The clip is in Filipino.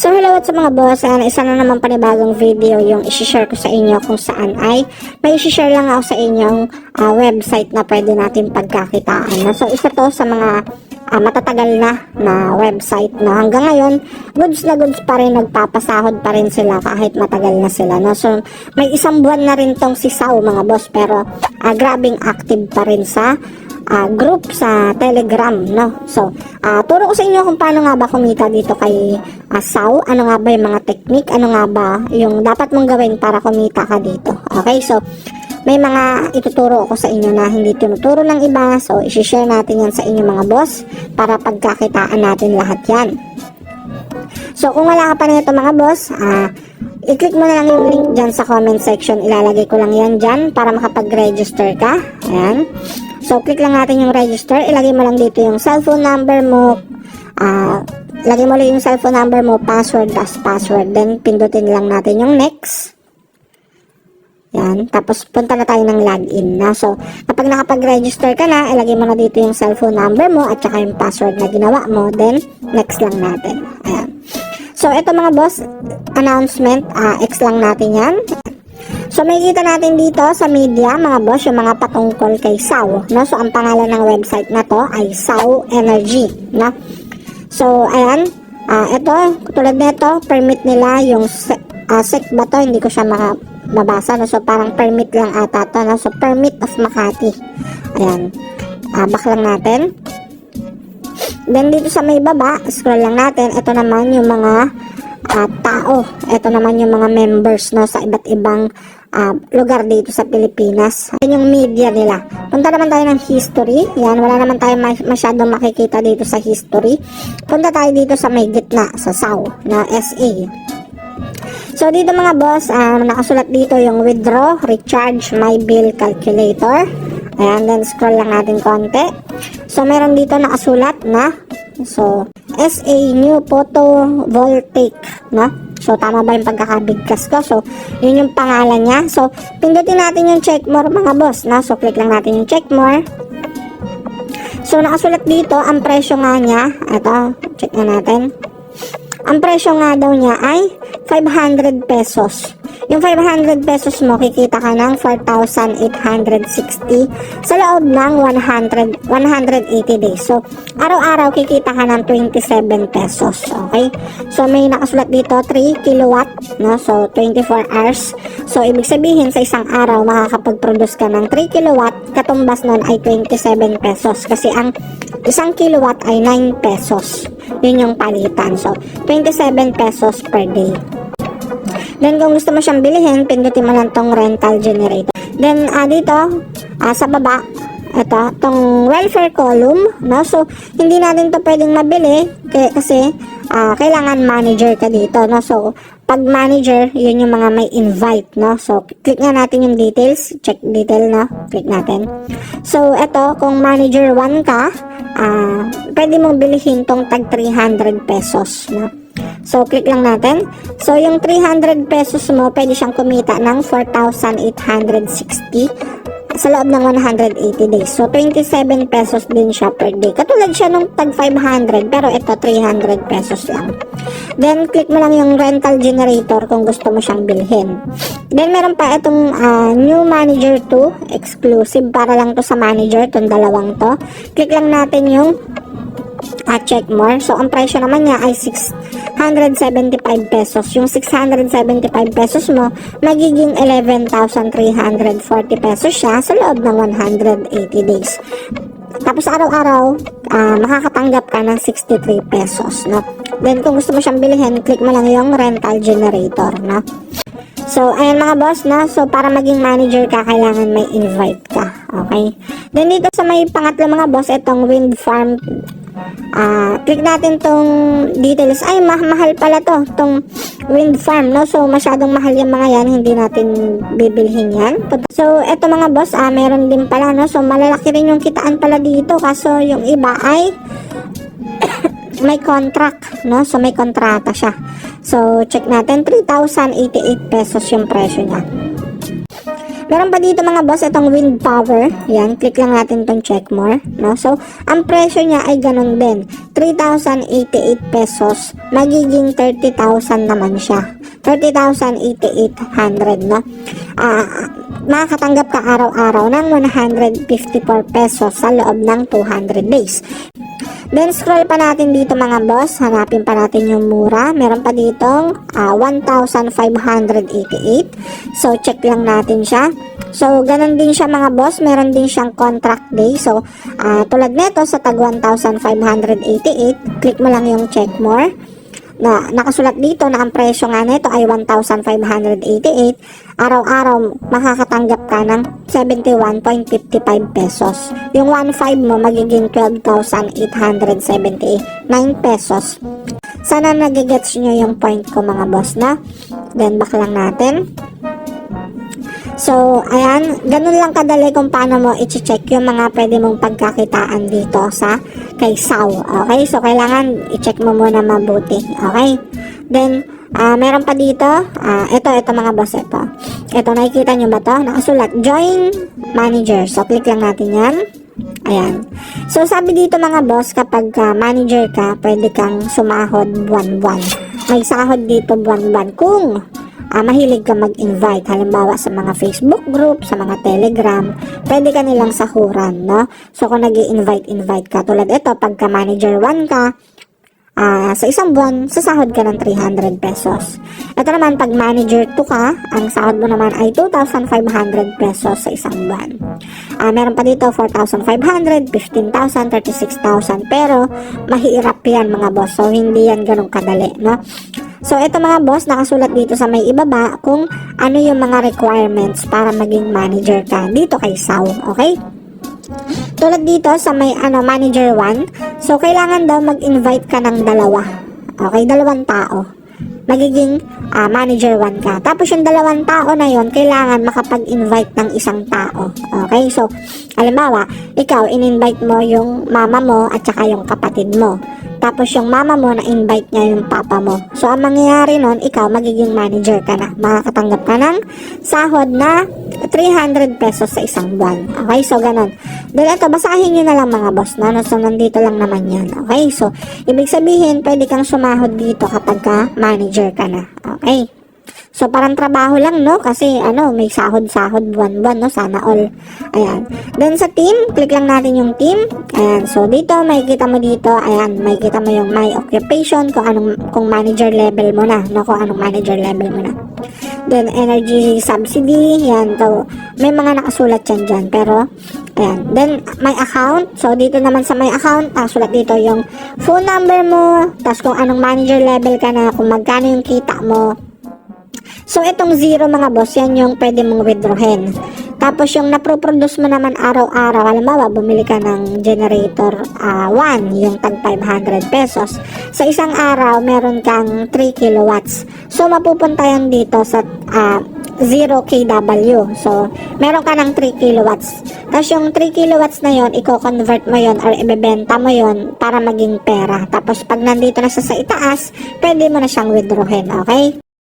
So hello sa mga boss, isa na naman panibagong video yung isi-share ko sa inyo kung saan ay may isi-share lang ako sa inyong website na pwede natin pagkakitaan. No? So isa to sa mga matatagal na website na hanggang ngayon goods na goods pa rin, nagpapasahod pa rin sila kahit matagal na sila. No? So may isang buwan na rin tong si Sao mga boss, pero grabing active pa rin sa group sa Telegram, no? So, turo ko sa inyo kung paano nga ba kumita dito kay Sao, ano nga ba yung mga technique, ano nga ba yung dapat mong gawin para kumita ka dito. Okay, so may mga ituturo ko sa inyo na hindi tinuturo ng iba, so isi-share natin yan sa inyo mga boss para pagkakitaan natin lahat yan. So, kung wala ka pa nito mga boss, i-click mo na lang yung link dyan sa comment section, ilalagay ko lang yan dyan para makapag-register ka. Ayan. So, click lang natin yung register. Ilagay mo lang dito yung cellphone number mo. Lagay mo lang yung cellphone number mo, password as password. Then, pindutin lang natin yung next. Yan. Tapos, punta na tayo ng login na. So, kapag nakapag-register ka na, ilagay mo na dito yung cellphone number mo at saka yung password na ginawa mo. Then, next lang natin. Ayan. So, ito mga boss, announcement. X lang natin yan. So, makikita natin dito sa media, mga boss, yung mga patungkol kay Sao, no? So, ang pangalan ng website na to ay Sao Energy, no? So, ayan, ito, tulad nito, permit nila yung SEC ba to? Hindi ko siya mabasa, no? So, parang permit lang ata to, no? So, permit of Makati. Ayan, back lang natin. Then, dito sa may baba, scroll lang natin, ito naman yung mga tao. Ito naman yung mga members, no, sa iba't ibang lugar dito sa Pilipinas. Yan yung media nila. Punta naman tayo ng history. Yan, wala naman tayo masyadong makikita dito sa history. Punta tayo dito sa may gitna, sa Sao, na SA. So, dito mga boss, nakasulat dito yung withdraw, recharge, my bill calculator. Ayan, then scroll lang natin konti. So, meron dito nakasulat na, so, SA New Photovoltaic, no? So, tama ba yung pagkakabigkas ko? So, yun yung pangalan niya. So, pindutin natin yung check more mga boss, no? So, click lang natin yung check more. So, nakasulat dito, ang presyo nga niya, ito, check na natin. Ang presyo nga daw niya ay 500 pesos. Yung 500 pesos mo, kikita ka ng 4,860 sa loob ng 180 days. So, araw-araw kikita ka ng 27 pesos. Okay? So, may nakasulat dito 3 kilowatt, no? So, 24 hours. So, ibig sabihin, sa isang araw, makakapag-produce ka ng 3 kilowatt, katumbas nun ay 27 pesos. Kasi ang isang kilowatt ay 9 pesos. Yun yung palitan. So, 27 pesos per day. Then, kung gusto mo siyang bilhin, pindutin mo lang tong rental generator. Then, dito, sa baba, ito, tong welfare column, no? So, hindi natin to pwedeng mabili kasi kailangan manager ka dito, no? So, pag manager, yun yung mga may invite, no? So, click nga natin yung details, check detail, no? Click natin. So, ito, kung manager 1 ka, pwede mong bilihin tong tag 300 pesos, no? So, click lang natin. So, yung 300 pesos mo, pwede siyang kumita ng 4,860 sa loob ng 180 days. So, 27 pesos din siya per day. Katulad siya nung tag 500, pero ito 300 pesos lang. Then, click mo lang yung rental generator kung gusto mo siyang bilhin. Then, meron pa itong new manager 2, exclusive para lang to sa manager, itong dalawang to. Click lang natin yung check more. So, ang presyo naman niya ay 675 pesos. Yung 675 pesos mo, magiging 11,340 pesos siya sa loob ng 180 days. Tapos, araw-araw, makakatanggap ka ng 63 pesos, no? Then, kung gusto mo siyang bilhin, click mo lang yung rental generator, no? So, ayan mga boss, no? So, para maging manager ka, kailangan may invite ka. Okay? Then, dito sa may pangatlo mga boss, itong wind farm. Click natin tong details. Ay, mahal pala tong wind farm, no? So, masyadong mahal yung mga yan. Hindi natin bibilhin yan. So, eto mga boss, meron din pala, no? So, malalaki rin yung kitaan pala dito. Kaso, yung iba ay may contract, no? So, may kontrata siya. So, check natin. 3,088 pesos yung presyo niya. Meron pa dito mga boss, itong wind power. Yan, click lang natin itong check more. No? So, ang presyo niya ay ganun din. 3,088 pesos. Magiging 30,000 naman siya. 30,800, no? Makakatanggap ka araw-araw ng 154 pesos sa loob ng 200 days. Then scroll pa natin dito mga boss, hanapin pa natin yung mura. Meron pa ditong 1,588. So check lang natin siya. So ganun din siya mga boss, meron din siyang contract day. So tulad nito sa tag 1,588, click mo lang yung check more. Na nakasulat dito na ang presyo nga nito ay 1,588, araw-araw makakatanggap ka ng 71.55 pesos. Yung 1.5 mo magiging 12,879 pesos. Sana nagigets nyo yung point ko mga boss na. Then back lang natin. So, ayan, ganun lang kadali kung paano mo i-check yung mga pwede mong pagkakitaan dito sa kay Sao. Okay, so kailangan i-check mo muna mabuti. Okay, then, meron pa dito, ito mga boss, ito, nakikita nyo ba to? Nakasulat, join manager. So, click lang natin yan. Ayan. So, sabi dito mga boss, kapag manager ka, pwede kang sumahod buwan-buwan. May sahod dito buwan-buwan kung mahilig ka mag-invite, halimbawa sa mga Facebook group, sa mga Telegram, pwede ka nilang sahuran, no? So, kung nag-i-invite ka, tulad ito, pagka manager 1 ka, sa isang buwan, sasahod ka ng 300 pesos. Ito naman, pag manager 2 ka, ang sahod mo naman ay 2,500 pesos sa isang buwan. Meron pa dito, 4,500, 15,000, 36,000, pero mahirap yan mga boss, so hindi yan ganun kadali, no? So, ito mga boss, nakasulat dito sa may ibaba kung ano yung mga requirements para maging manager ka dito kay Sao, okay? Tulad dito sa may manager 1, so kailangan daw mag-invite ka ng dalawa. Okay, 2 tao. Magiging manager 1 ka. Tapos yung 2 tao na yon kailangan makapag-invite ng isang tao. Okay, so halimbawa, ikaw in-invite mo yung mama mo at saka yung kapatid mo. Tapos yung mama mo na-invite niya yung papa mo. So ang mangyayari nun, ikaw magiging manager ka na. Makakatanggap ka ng sahod na 300 pesos sa isang buwan. Okay, so ganun. Then ito, basahin nyo na lang mga boss, no? So nandito lang naman yan. Okay, so ibig sabihin, pwede kang sumahod dito kapag ka manager ka na. Okay. So, parang trabaho lang, no? Kasi, may sahod-sahod buwan-buwan, no? Sana all. Ayan. Then, sa team, click lang natin yung team. Ayan. So, dito, makikita mo dito, ayan, makikita mo yung my occupation, kung manager level mo na, no? Kung anong manager level mo na. Then, energy subsidy, yan. So, may mga nakasulat yan dyan, pero, ayan. Then, my account. So, dito naman sa my account, nakasulat dito yung phone number mo, tapos kung anong manager level ka na, kung magkano yung kita mo. So, itong 0 mga boss, yan yung pwede mong withdrawin. Tapos, yung naproproduce mo naman araw-araw, halimbawa, bumili ka ng generator 1, yung tag 500 pesos. Sa isang araw, meron kang 3 kilowatts. So, mapupunta yan dito sa 0 kW. So, meron ka ng 3 kilowatts. Tapos, yung 3 kilowatts na yon, i-convert mo yon or ibebenta mo yon para maging pera. Tapos, pag nandito na sa itaas, pwede mo na siyang withdrawin. Okay?